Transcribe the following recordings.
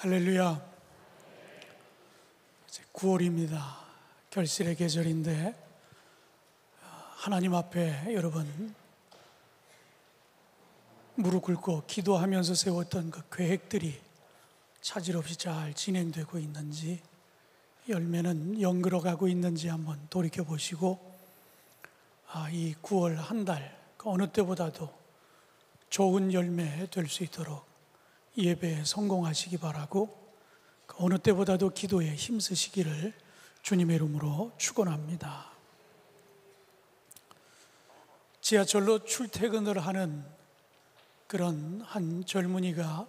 할렐루야. 이제 9월입니다. 결실의 계절인데 하나님 앞에 여러분 무릎 꿇고 기도하면서 세웠던 그 계획들이 차질 없이 잘 진행되고 있는지, 열매는 연그러가고 있는지 한번 돌이켜 보시고, 이 9월 한 달 어느 때보다도 좋은 열매 될 수 있도록 예배에 성공하시기 바라고, 어느 때보다도 기도에 힘쓰시기를 주님의 이름으로 축원합니다. 지하철로 출퇴근을 하는 그런 한 젊은이가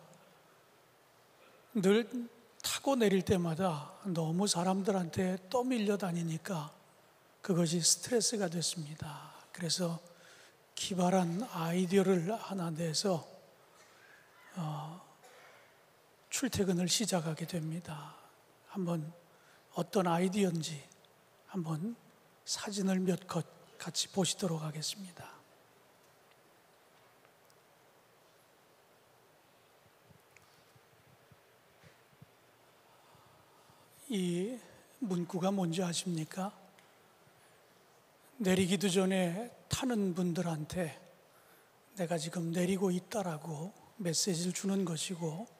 늘 타고 내릴 때마다 너무 사람들한테 떠밀려 다니니까 그것이 스트레스가 됐습니다. 그래서 기발한 아이디어를 하나 내서 출퇴근을 시작하게 됩니다. 한번 어떤 아이디어인지 한번 사진을 몇 컷 같이 보시도록 하겠습니다. 이 문구가 뭔지 아십니까? 내리기도 전에 타는 분들한테 내가 지금 내리고 있다라고 메시지를 주는 것이고,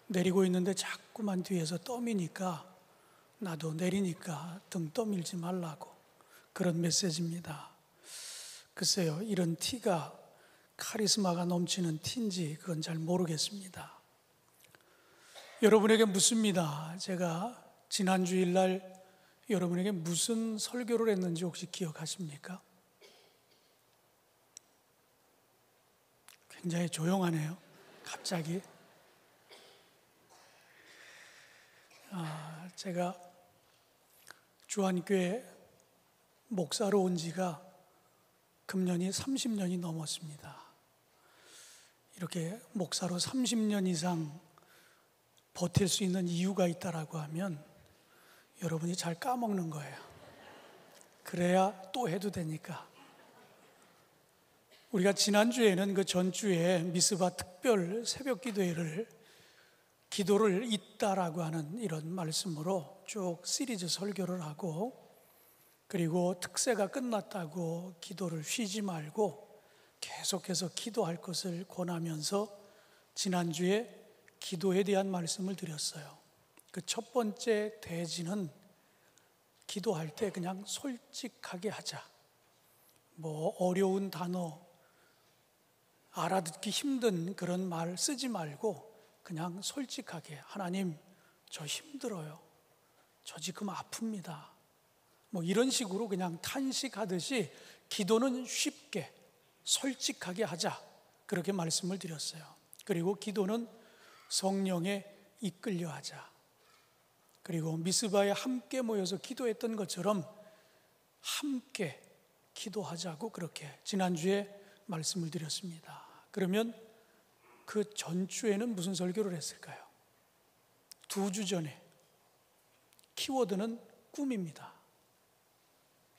내리고 있는데 자꾸만 뒤에서 떠미니까 나도 내리니까 등 떠밀지 말라고, 그런 메시지입니다. 글쎄요, 이런 티가 카리스마가 넘치는 티인지 그건 잘 모르겠습니다. 여러분에게 묻습니다. 제가 지난 주일날 여러분에게 무슨 설교를 했는지 혹시 기억하십니까? 굉장히 조용하네요. 갑자기. 제가 주한교회 목사로 온 지가 금년이 30년이 넘었습니다. 이렇게 목사로 30년 이상 버틸 수 있는 이유가 있다라고 하면 여러분이 잘 까먹는 거예요. 그래야 또 해도 되니까. 우리가 지난주에는 그 전주에 미스바 특별 새벽 기도를 잇다라고 하는 이런 말씀으로 쭉 시리즈 설교를 하고, 그리고 특세가 끝났다고 기도를 쉬지 말고 계속해서 기도할 것을 권하면서 지난주에 기도에 대한 말씀을 드렸어요. 그 첫 번째 대지는 기도할 때 그냥 솔직하게 하자. 뭐 어려운 단어, 알아듣기 힘든 그런 말 쓰지 말고 그냥 솔직하게, 하나님 저 힘들어요, 저 지금 아픕니다, 뭐 이런 식으로 그냥 탄식하듯이 기도는 쉽게 솔직하게 하자, 그렇게 말씀을 드렸어요. 그리고 기도는 성령에 이끌려 하자. 그리고 미스바에 함께 모여서 기도했던 것처럼 함께 기도하자고 그렇게 지난주에 말씀을 드렸습니다. 그러면 그 전주에는 무슨 설교를 했을까요? 2주 전에 키워드는 꿈입니다.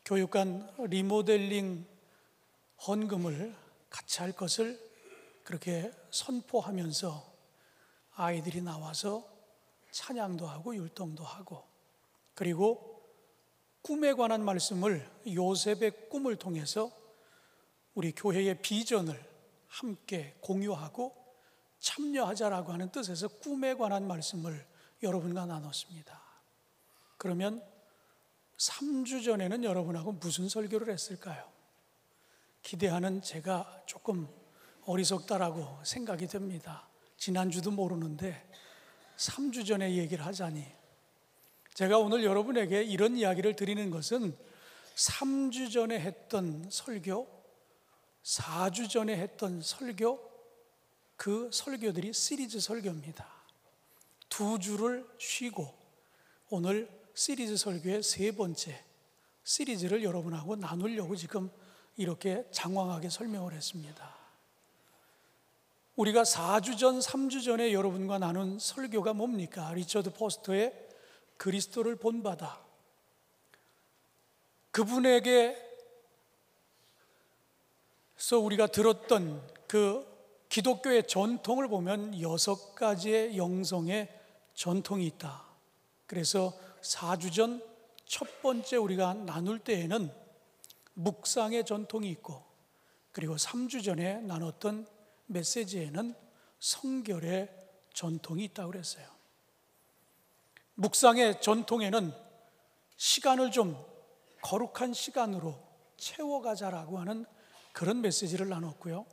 교육관 리모델링 헌금을 같이 할 것을 그렇게 선포하면서 아이들이 나와서 찬양도 하고 율동도 하고, 그리고 꿈에 관한 말씀을 요셉의 꿈을 통해서 우리 교회의 비전을 함께 공유하고 참여하자라고 하는 뜻에서 꿈에 관한 말씀을 여러분과 나눴습니다. 그러면 3주 전에는 여러분하고 무슨 설교를 했을까요? 기대하는 제가 조금 어리석다라고 생각이 듭니다. 지난주도 모르는데 3주 전에 얘기를 하자니. 제가 오늘 여러분에게 이런 이야기를 드리는 것은 3주 전에 했던 설교, 4주 전에 했던 설교, 그 설교들이 시리즈 설교입니다. 2주를 쉬고 오늘 시리즈 설교의 3번째 시리즈를 여러분하고 나누려고 지금 이렇게 장황하게 설명을 했습니다. 우리가 4주 전, 3주 전에 여러분과 나눈 설교가 뭡니까? 리처드 포스터의 그리스도를 본받아. 그분에게서 우리가 들었던 그 기독교의 전통을 보면 6가지의 영성의 전통이 있다. 그래서 4주 전 첫 번째 우리가 나눌 때에는 묵상의 전통이 있고, 그리고 3주 전에 나눴던 메시지에는 성결의 전통이 있다고 그랬어요. 묵상의 전통에는 시간을 좀 거룩한 시간으로 채워가자라고 하는 그런 메시지를 나눴고요.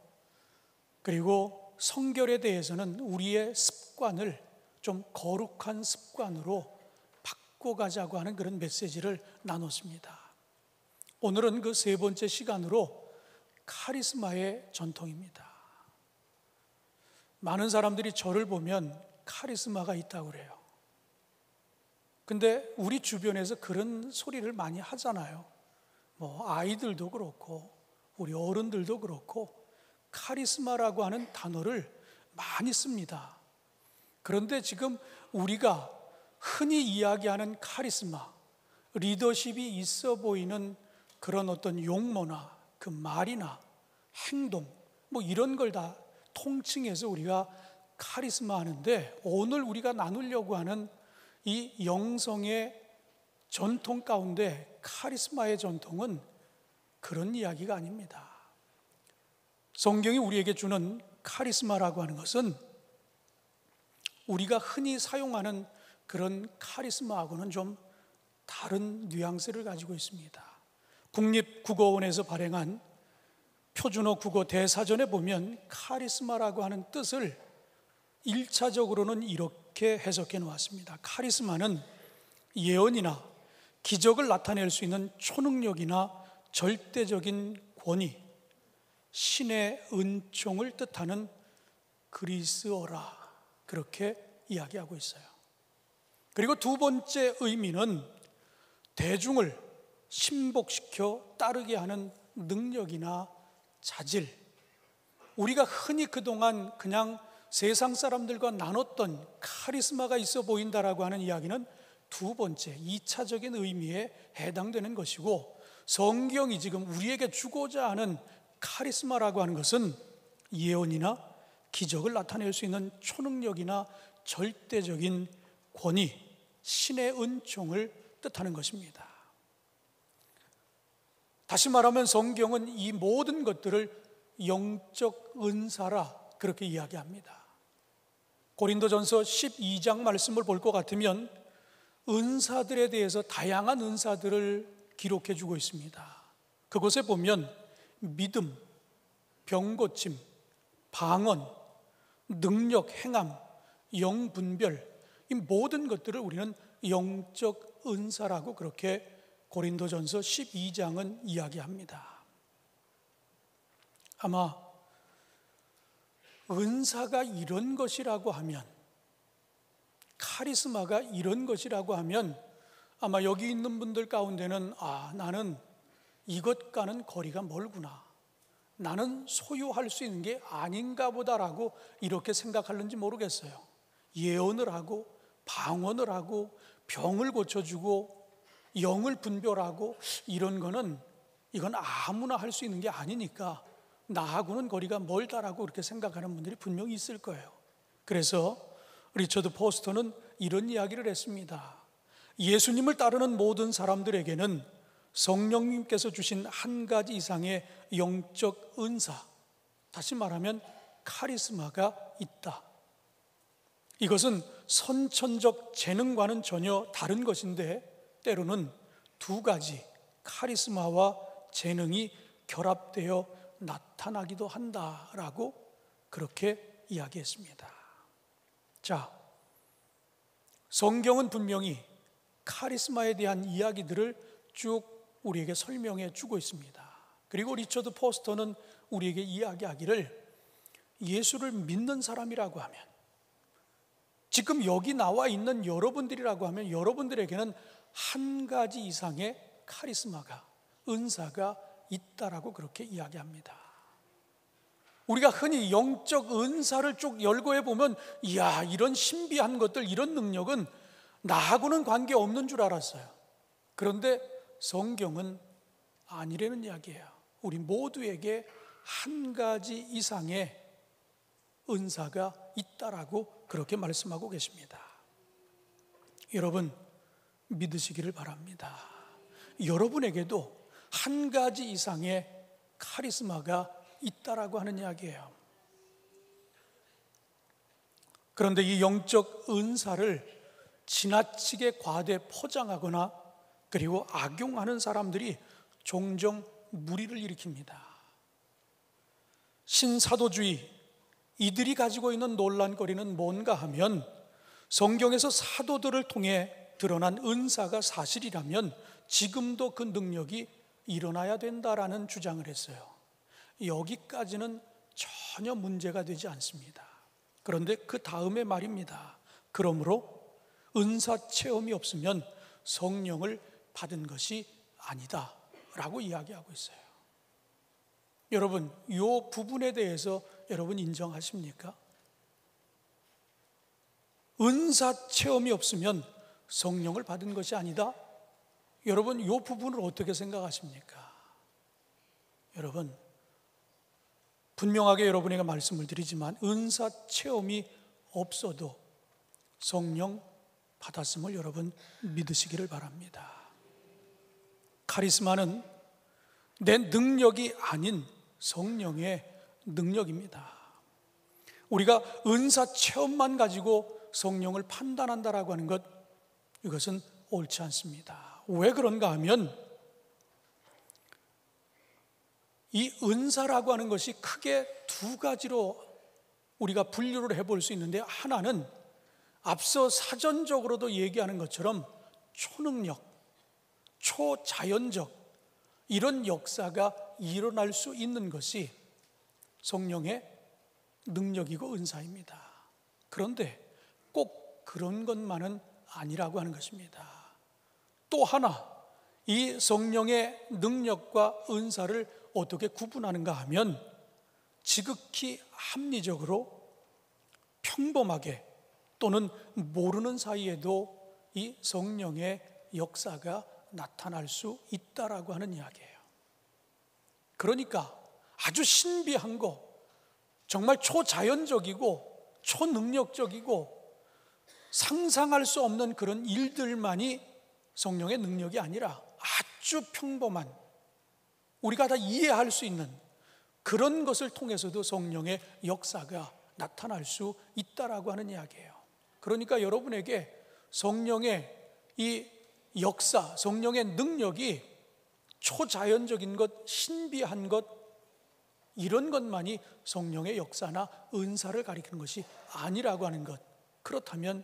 그리고 성결에 대해서는 우리의 습관을 좀 거룩한 습관으로 바꿔가자고 하는 그런 메시지를 나눴습니다. 오늘은 그 세 번째 시간으로 카리스마의 전통입니다. 많은 사람들이 저를 보면 카리스마가 있다고 그래요. 근데 우리 주변에서 그런 소리를 많이 하잖아요. 아이들도 그렇고 우리 어른들도 그렇고 카리스마라고 하는 단어를 많이 씁니다. 그런데 지금 우리가 흔히 이야기하는 카리스마, 리더십이 있어 보이는 그런 어떤 용모나 그 말이나 행동, 이런 걸 다 통칭해서 우리가 카리스마 하는데, 오늘 우리가 나누려고 하는 이 영성의 전통 가운데 카리스마의 전통은 그런 이야기가 아닙니다. 성경이 우리에게 주는 카리스마라고 하는 것은 우리가 흔히 사용하는 그런 카리스마하고는 좀 다른 뉘앙스를 가지고 있습니다. 국립국어원에서 발행한 표준어 국어 대사전에 보면 카리스마라고 하는 뜻을 1차적으로는 이렇게 해석해 놓았습니다. 카리스마는 예언이나 기적을 나타낼 수 있는 초능력이나 절대적인 권위, 신의 은총을 뜻하는 그리스어라, 그렇게 이야기하고 있어요. 그리고 두 번째 의미는 대중을 신복시켜 따르게 하는 능력이나 자질, 우리가 흔히 그동안 그냥 세상 사람들과 나눴던 카리스마가 있어 보인다라고 하는 이야기는 두 번째, 2차적인 의미에 해당되는 것이고, 성경이 지금 우리에게 주고자 하는 카리스마라고 하는 것은 예언이나 기적을 나타낼 수 있는 초능력이나 절대적인 권위, 신의 은총을 뜻하는 것입니다. 다시 말하면 성경은 이 모든 것들을 영적 은사라 그렇게 이야기합니다. 고린도전서 12장 말씀을 볼 것 같으면 은사들에 대해서 다양한 은사들을 기록해 주고 있습니다. 그곳에 보면 믿음, 병고침, 방언, 능력, 행함, 영분별, 이 모든 것들을 우리는 영적 은사라고 그렇게 고린도전서 12장은 이야기합니다. 아마 은사가 이런 것이라고 하면, 카리스마가 이런 것이라고 하면 아마 여기 있는 분들 가운데는 나는 이것과는 거리가 멀구나, 나는 소유할 수 있는 게 아닌가 보다라고 이렇게 생각하는지 모르겠어요. 예언을 하고 방언을 하고 병을 고쳐주고 영을 분별하고 이런 거는 이건 아무나 할 수 있는 게 아니니까 나하고는 거리가 멀다라고 그렇게 생각하는 분들이 분명히 있을 거예요. 그래서 리처드 포스터는 이런 이야기를 했습니다. 예수님을 따르는 모든 사람들에게는 성령님께서 주신 한 가지 이상의 영적 은사, 다시 말하면 카리스마가 있다. 이것은 선천적 재능과는 전혀 다른 것인데 때로는 두 가지 카리스마와 재능이 결합되어 나타나기도 한다라고 그렇게 이야기했습니다. 자, 성경은 분명히 카리스마에 대한 이야기들을 쭉 우리에게 설명해 주고 있습니다. 그리고 리처드 포스터는 우리에게 이야기하기를 예수를 믿는 사람이라고 하면, 지금 여기 나와 있는 여러분들이라고 하면 여러분들에게는 한 가지 이상의 카리스마가, 은사가 있다라고 그렇게 이야기합니다. 우리가 흔히 영적 은사를 쭉 열거해 보면 이야, 이런 신비한 것들, 이런 능력은 나하고는 관계없는 줄 알았어요. 그런데 성경은 아니라는 이야기예요. 우리 모두에게 한 가지 이상의 은사가 있다라고 그렇게 말씀하고 계십니다. 여러분 믿으시기를 바랍니다. 여러분에게도 한 가지 이상의 카리스마가 있다라고 하는 이야기예요. 그런데 이 영적 은사를 지나치게 과대 포장하거나 그리고 악용하는 사람들이 종종 무리를 일으킵니다. 신사도주의, 이들이 가지고 있는 논란거리는 뭔가 하면 성경에서 사도들을 통해 드러난 은사가 사실이라면 지금도 그 능력이 일어나야 된다라는 주장을 했어요. 여기까지는 전혀 문제가 되지 않습니다. 그런데 그 다음에 말입니다. 그러므로 은사 체험이 없으면 성령을 받은 것이 아니다 라고 이야기하고 있어요. 여러분, 이 부분에 대해서 여러분 인정하십니까? 은사 체험이 없으면 성령을 받은 것이 아니다? 여러분, 이 부분을 어떻게 생각하십니까? 여러분, 분명하게 여러분에게 말씀을 드리지만 은사 체험이 없어도 성령 받았음을 여러분 믿으시기를 바랍니다. 카리스마는 내 능력이 아닌 성령의 능력입니다. 우리가 은사 체험만 가지고 성령을 판단한다라고 하는 것, 이것은 옳지 않습니다. 왜 그런가 하면 이 은사라고 하는 것이 크게 두 가지로 우리가 분류를 해볼 수 있는데, 하나는 앞서 사전적으로도 얘기하는 것처럼 초능력, 초자연적 이런 역사가 일어날 수 있는 것이 성령의 능력이고 은사입니다. 그런데 꼭 그런 것만은 아니라고 하는 것입니다. 또 하나, 이 성령의 능력과 은사를 어떻게 구분하는가 하면 지극히 합리적으로 평범하게 또는 모르는 사이에도 이 성령의 역사가 나타날 수 있다라고 하는 이야기예요. 그러니까 아주 신비한 거, 정말 초자연적이고 초능력적이고 상상할 수 없는 그런 일들만이 성령의 능력이 아니라 아주 평범한, 우리가 다 이해할 수 있는 그런 것을 통해서도 성령의 역사가 나타날 수 있다라고 하는 이야기예요. 그러니까 여러분에게 성령의 이 역사, 성령의 능력이 초자연적인 것, 신비한 것, 이런 것만이 성령의 역사나 은사를 가리키는 것이 아니라고 하는 것. 그렇다면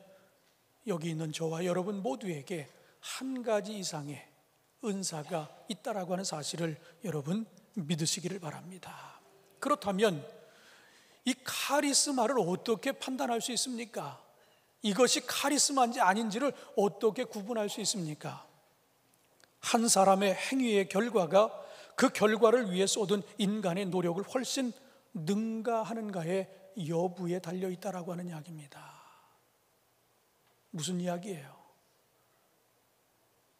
여기 있는 저와 여러분 모두에게 한 가지 이상의 은사가 있다라고 하는 사실을 여러분 믿으시기를 바랍니다. 그렇다면 이 카리스마를 어떻게 판단할 수 있습니까? 이것이 카리스마인지 아닌지를 어떻게 구분할 수 있습니까? 한 사람의 행위의 결과가 그 결과를 위해 쏟은 인간의 노력을 훨씬 능가하는가의 여부에 달려있다라고 하는 이야기입니다. 무슨 이야기예요?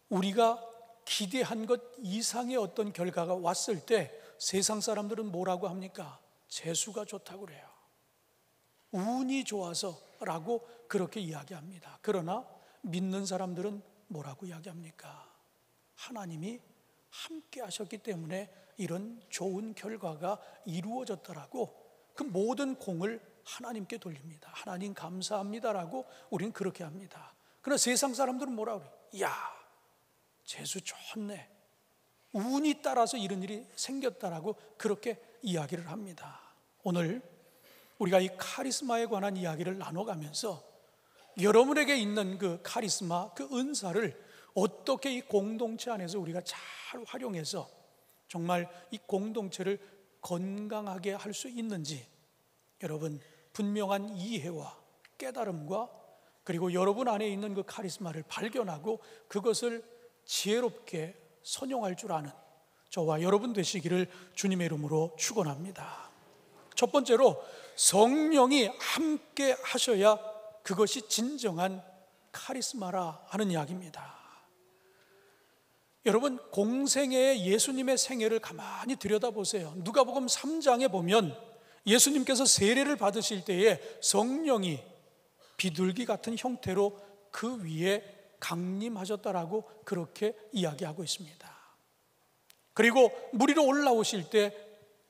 우리가 기대한 것 이상의 어떤 결과가 왔을 때 세상 사람들은 뭐라고 합니까? 재수가 좋다고 그래요. 운이 좋아서 라고 그렇게 이야기합니다. 그러나 믿는 사람들은 뭐라고 이야기합니까? 하나님이 함께 하셨기 때문에 이런 좋은 결과가 이루어졌더라고 그 모든 공을 하나님께 돌립니다. 하나님 감사합니다라고 우리는 그렇게 합니다. 그러나 세상 사람들은 뭐라고 그래요? 이야, 재수 좋네, 운이 따라서 이런 일이 생겼다라고 그렇게 이야기를 합니다. 오늘 우리가 이 카리스마에 관한 이야기를 나눠가면서 여러분에게 있는 그 카리스마, 그 은사를 어떻게 이 공동체 안에서 우리가 잘 활용해서 정말 이 공동체를 건강하게 할 수 있는지 여러분 분명한 이해와 깨달음과 그리고 여러분 안에 있는 그 카리스마를 발견하고 그것을 지혜롭게 선용할 줄 아는 저와 여러분 되시기를 주님의 이름으로 축원합니다. 첫 번째로 성령이 함께 하셔야 그것이 진정한 카리스마라 하는 이야기입니다. 여러분 공생애의 예수님의 생애를 가만히 들여다보세요. 누가복음 3장에 보면 예수님께서 세례를 받으실 때에 성령이 비둘기 같은 형태로 그 위에 강림하셨다라고 그렇게 이야기하고 있습니다. 그리고 물 위로 올라오실 때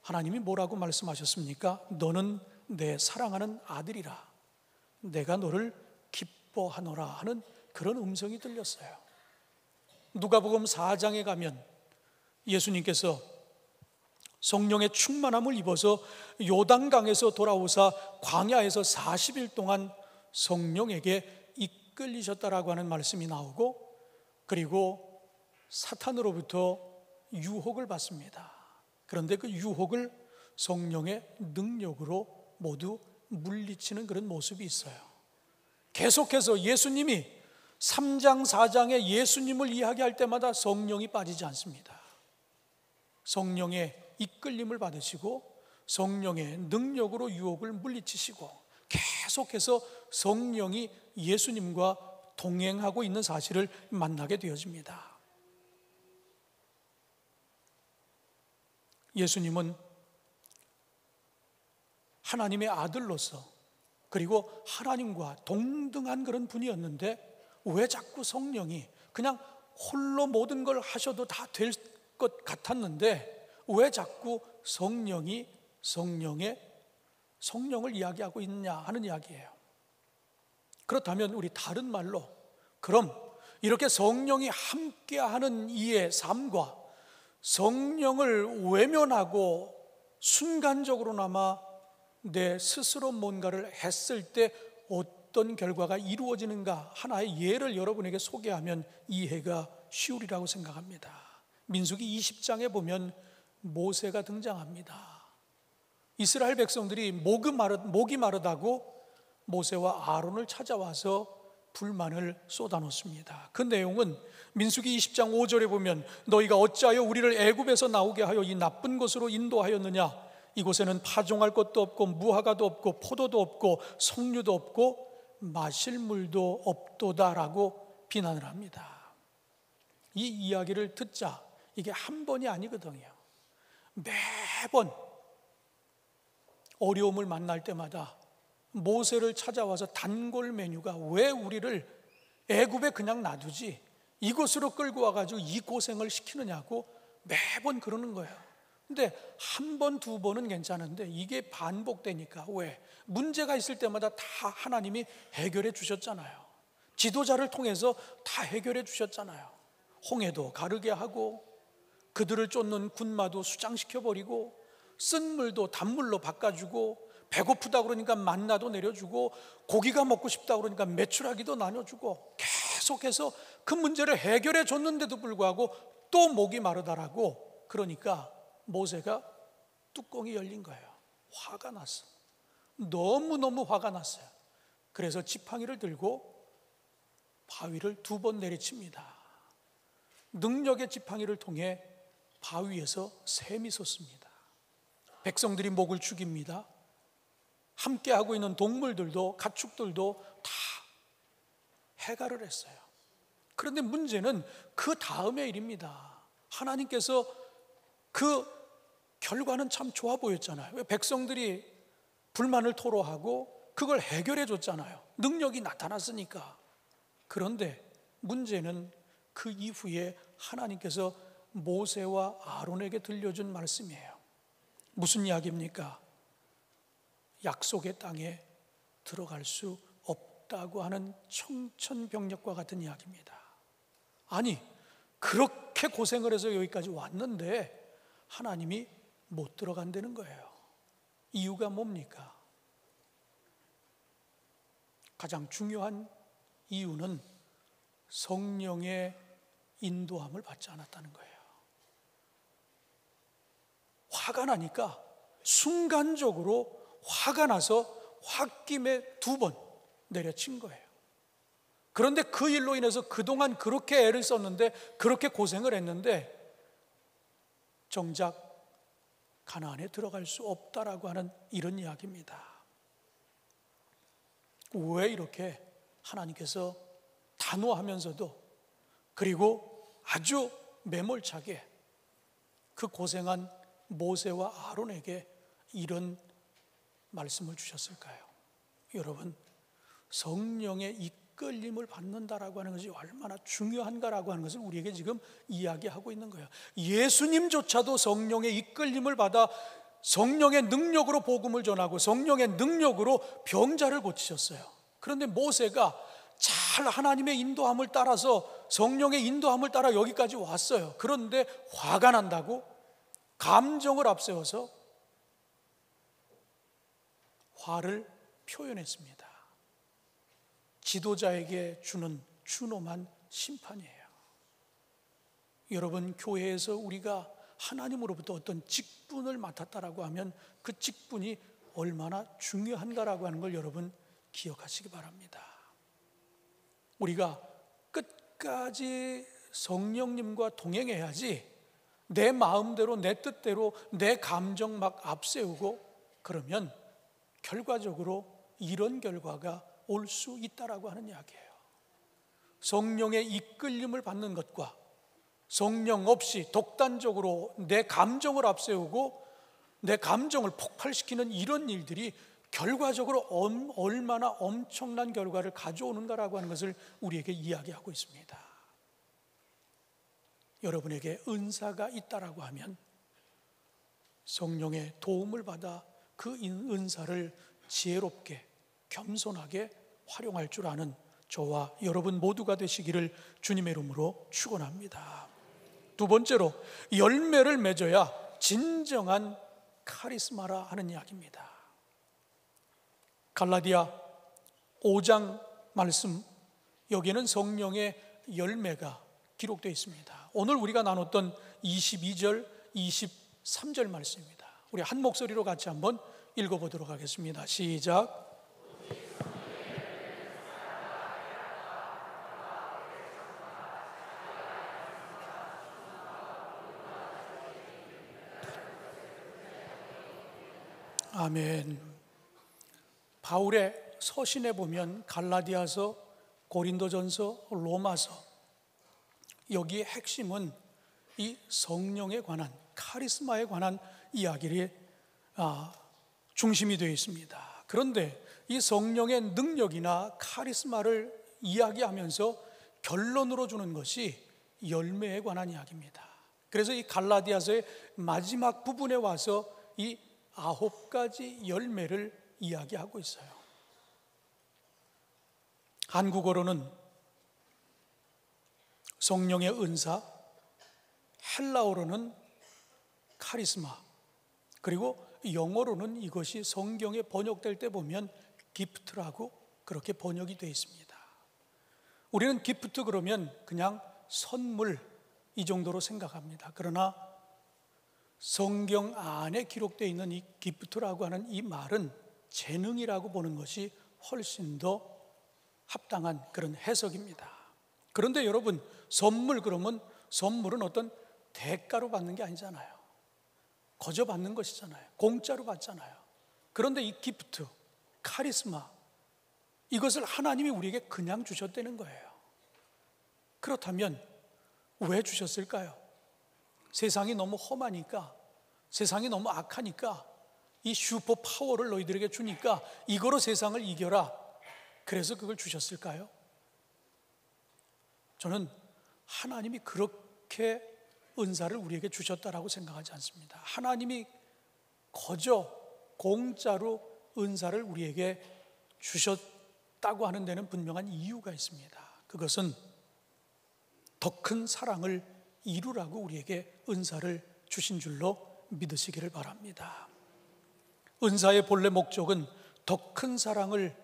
하나님이 뭐라고 말씀하셨습니까? 너는 내 사랑하는 아들이라, 내가 너를 기뻐하노라 하는 그런 음성이 들렸어요. 누가복음 4장에 가면 예수님께서 성령의 충만함을 입어서 요단강에서 돌아오사 광야에서 40일 동안 성령에게 이끌리셨다라고 하는 말씀이 나오고, 그리고 사탄으로부터 유혹을 받습니다. 그런데 그 유혹을 성령의 능력으로 모두 물리치는 그런 모습이 있어요. 계속해서 예수님이 3장 4장에 예수님을 이야기할 때마다 성령이 빠지지 않습니다. 성령의 이끌림을 받으시고 성령의 능력으로 유혹을 물리치시고 계속해서 성령이 예수님과 동행하고 있는 사실을 만나게 되어집니다. 예수님은 하나님의 아들로서 그리고 하나님과 동등한 그런 분이었는데 왜 자꾸 성령이 그냥 홀로 모든 걸 하셔도 다 될 것 같았는데 왜 자꾸 성령을 이야기하고 있느냐 하는 이야기예요. 그렇다면 우리 다른 말로, 그럼 이렇게 성령이 함께하는 이의 삶과 성령을 외면하고 순간적으로나마 내 스스로 뭔가를 했을 때 어떤 결과가 이루어지는가 하나의 예를 여러분에게 소개하면 이해가 쉬우리라고 생각합니다. 민수기 20장에 보면 모세가 등장합니다. 이스라엘 백성들이 목이 마르다고 모세와 아론을 찾아와서 불만을 쏟아놓습니다. 그 내용은 민수기 20장 5절에 보면 너희가 어찌하여 우리를 애굽에서 나오게 하여 이 나쁜 곳으로 인도하였느냐, 이곳에는 파종할 것도 없고 무화과도 없고 포도도 없고 석류도 없고 마실 물도 없도다라고 비난을 합니다. 이 이야기를 듣자 이게 한 번이 아니거든요. 매번 어려움을 만날 때마다 모세를 찾아와서 단골 메뉴가 왜 우리를 애굽에 그냥 놔두지 이곳으로 끌고 와가지고 이 고생을 시키느냐고 매번 그러는 거예요. 근데 한 번, 두 번은 괜찮은데 이게 반복되니까 왜? 문제가 있을 때마다 다 하나님이 해결해 주셨잖아요. 지도자를 통해서 다 해결해 주셨잖아요. 홍해도 가르게 하고 그들을 쫓는 군마도 수장시켜버리고 쓴 물도 단물로 바꿔주고 배고프다 그러니까 만나도 내려주고 고기가 먹고 싶다 그러니까 메추라기도 나눠주고 계속해서 그 문제를 해결해 줬는데도 불구하고 또 목이 마르다라고 그러니까 모세가 뚜껑이 열린 거예요. 화가 났어. 너무너무 화가 났어요. 그래서 지팡이를 들고 바위를 2번 내리칩니다. 능력의 지팡이를 통해 바위에서 샘이 솟습니다. 백성들이 목을 죽입니다. 함께하고 있는 동물들도 가축들도 다 해갈을 했어요. 그런데 문제는 그 다음의 일입니다. 하나님께서 그 결과는 참 좋아 보였잖아요. 왜? 백성들이 불만을 토로하고 그걸 해결해 줬잖아요. 능력이 나타났으니까. 그런데 문제는 그 이후에 하나님께서 모세와 아론에게 들려준 말씀이에요. 무슨 이야기입니까? 약속의 땅에 들어갈 수 없다고 하는 청천벽력과 같은 이야기입니다. 아니, 그렇게 고생을 해서 여기까지 왔는데 하나님이 못 들어간다는 거예요. 이유가 뭡니까? 가장 중요한 이유는 성령의 인도함을 받지 않았다는 거예요. 화가 나니까 순간적으로 화가 나서 홧김에 2번 내려친 거예요. 그런데 그 일로 인해서 그동안 그렇게 애를 썼는데 그렇게 고생을 했는데 정작 가나안에 들어갈 수 없다라고 하는 이런 이야기입니다. 왜 이렇게 하나님께서 단호하면서도 그리고 아주 매몰차게 그 고생한 모세와 아론에게 이런 말씀을 주셨을까요? 여러분, 성령의 이끌림을 받는다라고 하는 것이 얼마나 중요한가라고 하는 것을 우리에게 지금 이야기하고 있는 거예요. 예수님조차도 성령의 이끌림을 받아 성령의 능력으로 복음을 전하고 성령의 능력으로 병자를 고치셨어요. 그런데 모세가 잘 하나님의 인도함을 따라서 성령의 인도함을 따라 여기까지 왔어요. 그런데 화가 난다고 감정을 앞세워서 화를 표현했습니다. 지도자에게 주는 준엄한 심판이에요. 여러분, 교회에서 우리가 하나님으로부터 어떤 직분을 맡았다라고 하면 그 직분이 얼마나 중요한가라고 하는 걸 여러분 기억하시기 바랍니다. 우리가 끝까지 성령님과 동행해야지 내 마음대로 내 뜻대로 내 감정 막 앞세우고 그러면 결과적으로 이런 결과가 올 수 있다라고 하는 이야기예요. 성령의 이끌림을 받는 것과 성령 없이 독단적으로 내 감정을 앞세우고 내 감정을 폭발시키는 이런 일들이 결과적으로 얼마나 엄청난 결과를 가져오는가라고 하는 것을 우리에게 이야기하고 있습니다. 여러분에게 은사가 있다라고 하면 성령의 도움을 받아 그 은사를 지혜롭게 겸손하게 활용할 줄 아는 저와 여러분 모두가 되시기를 주님의 이름으로 축원합니다. 두 번째로, 열매를 맺어야 진정한 카리스마라 하는 이야기입니다. 갈라디아 5장 말씀, 여기에는 성령의 열매가 기록되어 있습니다. 오늘 우리가 나눴던 22절, 23절 말씀입니다. 우리 한 목소리로 같이 한번 읽어보도록 하겠습니다. 시작. 아멘. 바울의 서신에 보면 갈라디아서, 고린도전서, 로마서, 여기의 핵심은 이 성령에 관한, 카리스마에 관한 이야기를 중심이 되어 있습니다. 그런데 이 성령의 능력이나 카리스마를 이야기하면서 결론으로 주는 것이 열매에 관한 이야기입니다. 그래서 이 갈라디아서의 마지막 부분에 와서 이 9가지 열매를 이야기하고 있어요. 한국어로는 성령의 은사, 헬라어로는 카리스마, 그리고 영어로는 이것이 성경에 번역될 때 보면 기프트라고 그렇게 번역이 되어 있습니다. 우리는 기프트 그러면 그냥 선물 이 정도로 생각합니다. 그러나 성경 안에 기록되어 있는 이 기프트라고 하는 이 말은 재능이라고 보는 것이 훨씬 더 합당한 그런 해석입니다. 그런데 여러분, 선물 그러면 선물은 어떤 대가로 받는 게 아니잖아요. 거저 받는 것이잖아요. 공짜로 받잖아요. 그런데 이 기프트, 카리스마, 이것을 하나님이 우리에게 그냥 주셨다는 거예요. 그렇다면 왜 주셨을까요? 세상이 너무 험하니까, 세상이 너무 악하니까 이 슈퍼 파워를 너희들에게 주니까 이거로 세상을 이겨라, 그래서 그걸 주셨을까요? 저는 하나님이 그렇게 은사를 우리에게 주셨다라고 생각하지 않습니다. 하나님이 거저 공짜로 은사를 우리에게 주셨다고 하는 데는 분명한 이유가 있습니다. 그것은 더 큰 사랑을 이루라고 우리에게 은사를 주신 줄로 믿으시기를 바랍니다. 은사의 본래 목적은 더 큰 사랑을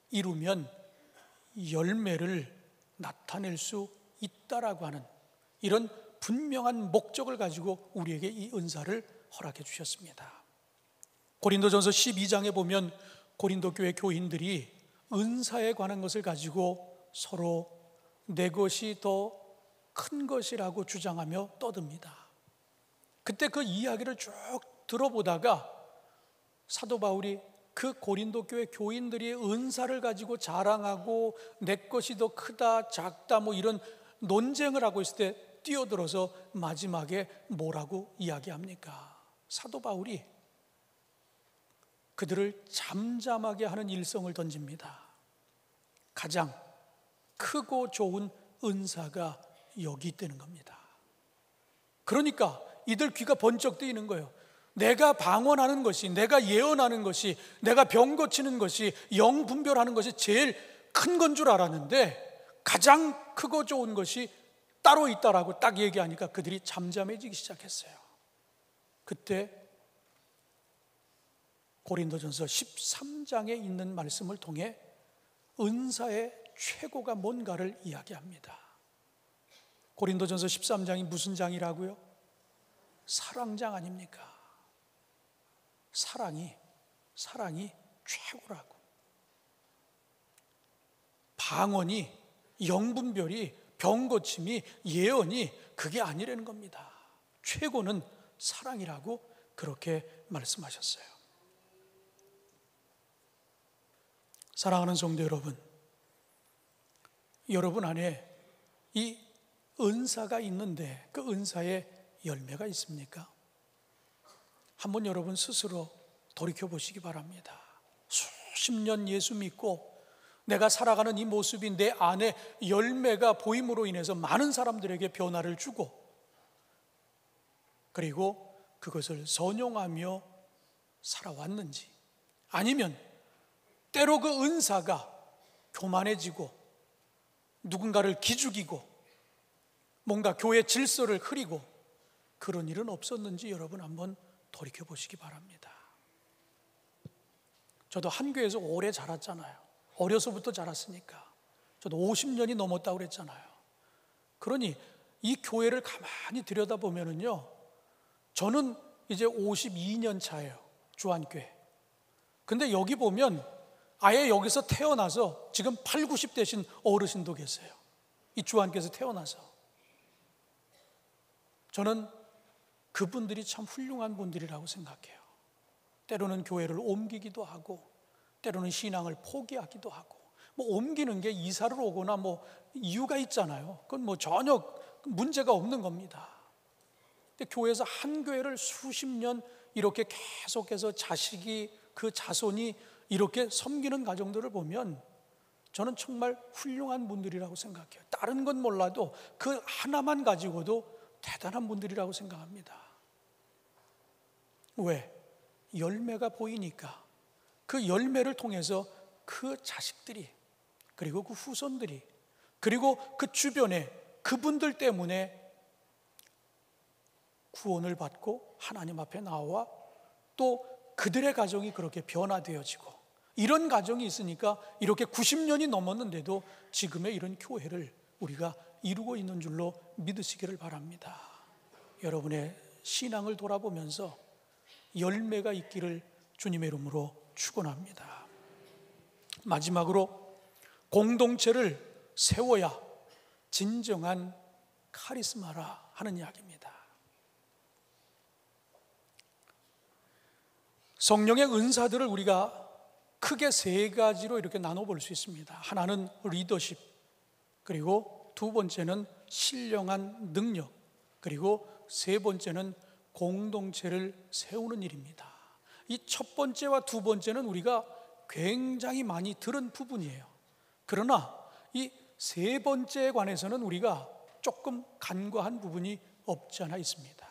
이루면 열매를 나타낼 수 있다라고 하는 이런 분명한 목적을 가지고 우리에게 이 은사를 허락해 주셨습니다. 고린도전서 12장에 보면 고린도 교회 교인들이 은사에 관한 것을 가지고 서로 내 것이 더 큰 것이라고 주장하며 떠듭니다. 그때 그 이야기를 쭉 들어보다가 사도 바울이 그 고린도 교회 교인들이 은사를 가지고 자랑하고 내 것이 더 크다 작다 뭐 이런 논쟁을 하고 있을 때 뛰어들어서 마지막에 뭐라고 이야기합니까? 사도 바울이 그들을 잠잠하게 하는 일성을 던집니다. 가장 크고 좋은 은사가 여기 있다는 겁니다. 그러니까 이들 귀가 번쩍 뜨이는 거예요. 내가 방언하는 것이, 내가 예언하는 것이, 내가 병 고치는 것이, 영 분별하는 것이 제일 큰 건 줄 알았는데 가장 크고 좋은 것이 따로 있다라고 딱 얘기하니까 그들이 잠잠해지기 시작했어요. 그때 고린도전서 13장에 있는 말씀을 통해 은사의 최고가 뭔가를 이야기합니다. 고린도전서 13장이 무슨 장이라고요? 사랑장 아닙니까? 사랑이 최고라고. 방언이, 영분별이, 병고침이, 예언이 그게 아니라는 겁니다. 최고는 사랑이라고 그렇게 말씀하셨어요. 사랑하는 성도 여러분, 여러분 안에 이 은사가 있는데 그 은사에 열매가 있습니까? 한번 여러분 스스로 돌이켜 보시기 바랍니다. 수십 년 예수 믿고 내가 살아가는 이 모습이 내 안에 열매가 보임으로 인해서 많은 사람들에게 변화를 주고, 그리고 그것을 선용하며 살아왔는지, 아니면 때로 그 은사가 교만해지고 누군가를 기죽이고 뭔가 교회 질서를 흐리고 그런 일은 없었는지 여러분 한번 돌이켜 보시기 바랍니다. 저도 한 교회에서 오래 자랐잖아요. 어려서부터 자랐으니까. 저도 50년이 넘었다고 그랬잖아요. 그러니 이 교회를 가만히 들여다보면은요, 저는 이제 52년 차예요. 주안교회. 근데 여기 보면 아예 여기서 태어나서 지금 8, 90 되신 어르신도 계세요. 이 주안교회에서 태어나서. 저는 그분들이 참 훌륭한 분들이라고 생각해요. 때로는 교회를 옮기기도 하고 때로는 신앙을 포기하기도 하고, 뭐 옮기는 게 이사를 오거나 뭐 이유가 있잖아요. 그건 뭐 전혀 문제가 없는 겁니다. 근데 교회에서 한 교회를 수십 년 이렇게 계속해서 자식이, 그 자손이 이렇게 섬기는 가정들을 보면 저는 정말 훌륭한 분들이라고 생각해요. 다른 건 몰라도 그 하나만 가지고도 대단한 분들이라고 생각합니다. 왜? 열매가 보이니까. 그 열매를 통해서 그 자식들이, 그리고 그 후손들이, 그리고 그 주변에 그분들 때문에 구원을 받고 하나님 앞에 나와 또 그들의 가정이 그렇게 변화되어지고, 이런 가정이 있으니까 이렇게 90년이 넘었는데도 지금의 이런 교회를 우리가 이루고 있는 줄로 믿으시기를 바랍니다. 여러분의 신앙을 돌아보면서 열매가 있기를 주님의 이름으로 축원합니다. 마지막으로 공동체를 세워야 진정한 카리스마라 하는 이야기입니다. 성령의 은사들을 우리가 크게 세 가지로 이렇게 나눠볼 수 있습니다. 하나는 리더십, 그리고 두 번째는 신령한 능력, 그리고 세 번째는 공동체를 세우는 일입니다. 이 첫 번째와 두 번째는 우리가 굉장히 많이 들은 부분이에요. 그러나 이 세 번째에 관해서는 우리가 조금 간과한 부분이 없지 않아 있습니다.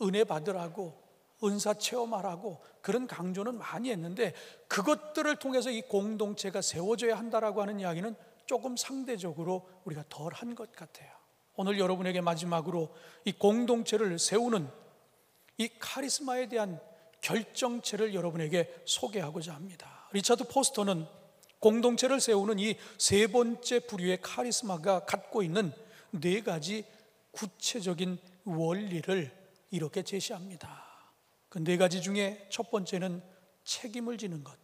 은혜 받으라고, 은사 체험하라고 그런 강조는 많이 했는데, 그것들을 통해서 이 공동체가 세워져야 한다라고 하는 이야기는 조금 상대적으로 우리가 덜한 것 같아요. 오늘 여러분에게 마지막으로 이 공동체를 세우는 이 카리스마에 대한 결정체를 여러분에게 소개하고자 합니다. 리차드 포스터는 공동체를 세우는 이 세 번째 부류의 카리스마가 갖고 있는 네 가지 구체적인 원리를 이렇게 제시합니다. 그 네 가지 중에 첫 번째는 책임을 지는 것,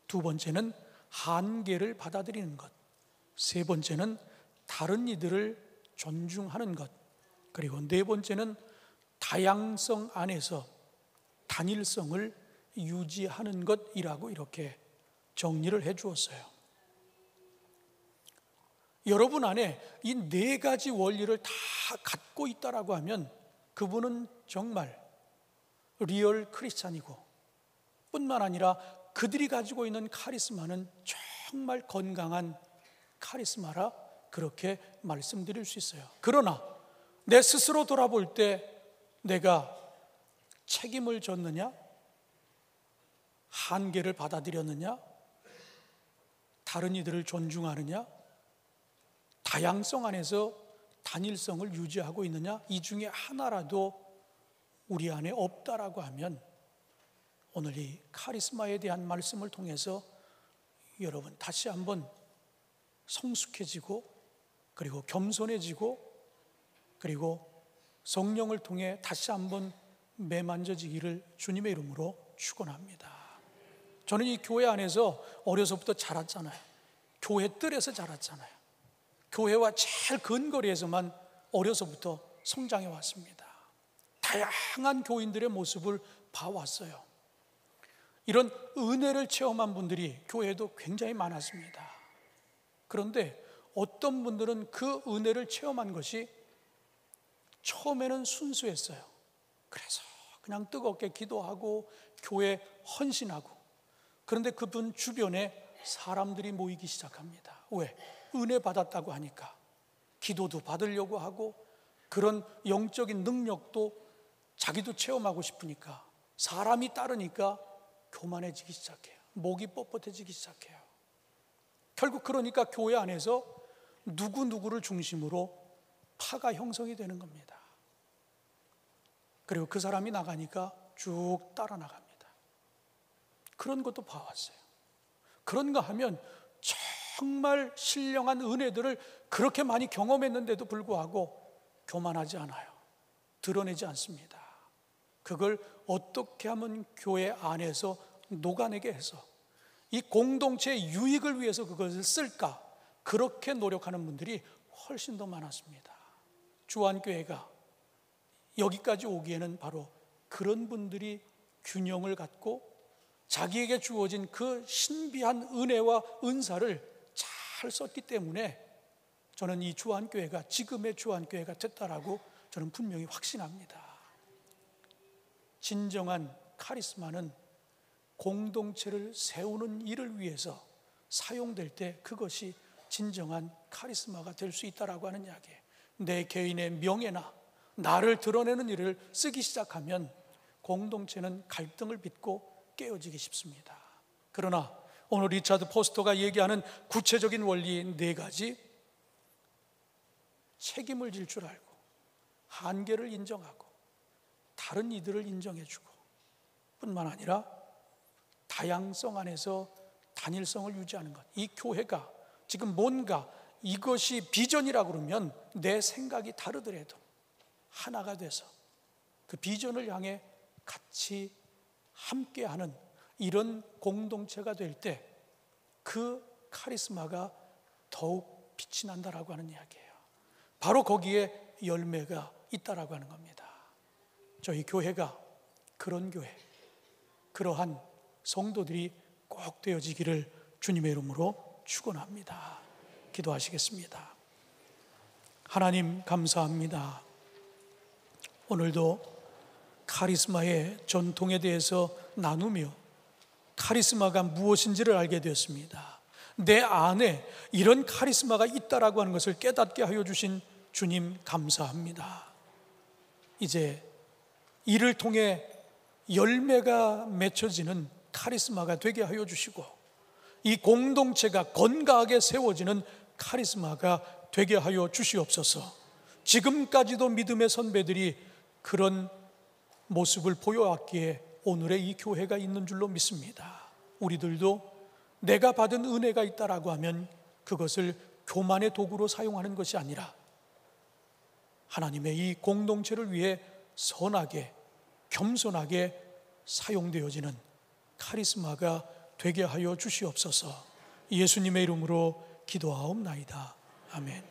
두 번째는 한계를 받아들이는 것, 세 번째는 다른 이들을 존중하는 것, 그리고 네 번째는 다양성 안에서 단일성을 유지하는 것이라고 이렇게 정리를 해 주었어요. 여러분 안에 이 네 가지 원리를 다 갖고 있다라고 하면 그분은 정말 리얼 크리스찬이고, 뿐만 아니라 그들이 가지고 있는 카리스마는 정말 건강한 카리스마라 그렇게 말씀드릴 수 있어요. 그러나 내 스스로 돌아볼 때 내가 책임을 졌느냐? 한계를 받아들였느냐? 다른 이들을 존중하느냐? 다양성 안에서 단일성을 유지하고 있느냐? 이 중에 하나라도 우리 안에 없다라고 하면 오늘 이 카리스마에 대한 말씀을 통해서 여러분 다시 한번 성숙해지고 그리고 겸손해지고 그리고 성령을 통해 다시 한번 매만져지기를 주님의 이름으로 축원합니다. 저는 이 교회 안에서 어려서부터 자랐잖아요. 교회 뜰에서 자랐잖아요. 교회와 제일 근거리에서만 어려서부터 성장해 왔습니다. 다양한 교인들의 모습을 봐왔어요. 이런 은혜를 체험한 분들이 교회에도 굉장히 많았습니다. 그런데 어떤 분들은 그 은혜를 체험한 것이 처음에는 순수했어요. 그래서 그냥 뜨겁게 기도하고 교회에 헌신하고, 그런데 그분 주변에 사람들이 모이기 시작합니다. 왜? 은혜 받았다고 하니까 기도도 받으려고 하고 그런 영적인 능력도 자기도 체험하고 싶으니까 사람이 따르니까 교만해지기 시작해요. 목이 뻣뻣해지기 시작해요. 결국 그러니까 교회 안에서 누구누구를 중심으로 파가 형성이 되는 겁니다. 그리고 그 사람이 나가니까 쭉 따라 나갑니다. 그런 것도 봐왔어요. 그런가 하면 정말 신령한 은혜들을 그렇게 많이 경험했는데도 불구하고 교만하지 않아요. 드러내지 않습니다. 그걸 어떻게 하면 교회 안에서 녹아내게 해서 이 공동체의 유익을 위해서 그것을 쓸까, 그렇게 노력하는 분들이 훨씬 더 많았습니다. 주안교회가 여기까지 오기에는 바로 그런 분들이 균형을 갖고 자기에게 주어진 그 신비한 은혜와 은사를 잘 썼기 때문에 저는 이 주안교회가 지금의 주안교회가 됐다라고 저는 분명히 확신합니다. 진정한 카리스마는 공동체를 세우는 일을 위해서 사용될 때 그것이 진정한 카리스마가 될 수 있다라고 하는 이야기예요. 내 개인의 명예나 나를 드러내는 일을 쓰기 시작하면 공동체는 갈등을 빚고 깨어지기 쉽습니다. 그러나 오늘 리차드 포스터가 얘기하는 구체적인 원리 4가지, 책임을 질 줄 알고 한계를 인정하고 다른 이들을 인정해주고 뿐만 아니라 다양성 안에서 단일성을 유지하는 것. 이 교회가 지금 뭔가 이것이 비전이라고 그러면 내 생각이 다르더라도 하나가 돼서 그 비전을 향해 같이 함께하는 이런 공동체가 될 때 그 카리스마가 더욱 빛이 난다라고 하는 이야기예요. 바로 거기에 열매가 있다라고 하는 겁니다. 저희 교회가 그런 교회, 그러한 성도들이 꼭 되어지기를 주님의 이름으로 축원합니다. 기도하시겠습니다. 하나님 감사합니다. 오늘도 카리스마의 전통에 대해서 나누며 카리스마가 무엇인지를 알게 되었습니다. 내 안에 이런 카리스마가 있다라고 하는 것을 깨닫게 하여 주신 주님 감사합니다. 이제 이를 통해 열매가 맺혀지는 카리스마가 되게 하여 주시고 이 공동체가 건강하게 세워지는 카리스마가 되게 하여 주시옵소서. 지금까지도 믿음의 선배들이 그런 모습을 보여왔기에 오늘의 이 교회가 있는 줄로 믿습니다. 우리들도 내가 받은 은혜가 있다라고 하면 그것을 교만의 도구로 사용하는 것이 아니라 하나님의 이 공동체를 위해 선하게 겸손하게 사용되어지는 카리스마가 되게 하여 주시옵소서. 예수님의 이름으로 기도하옵나이다. 아멘.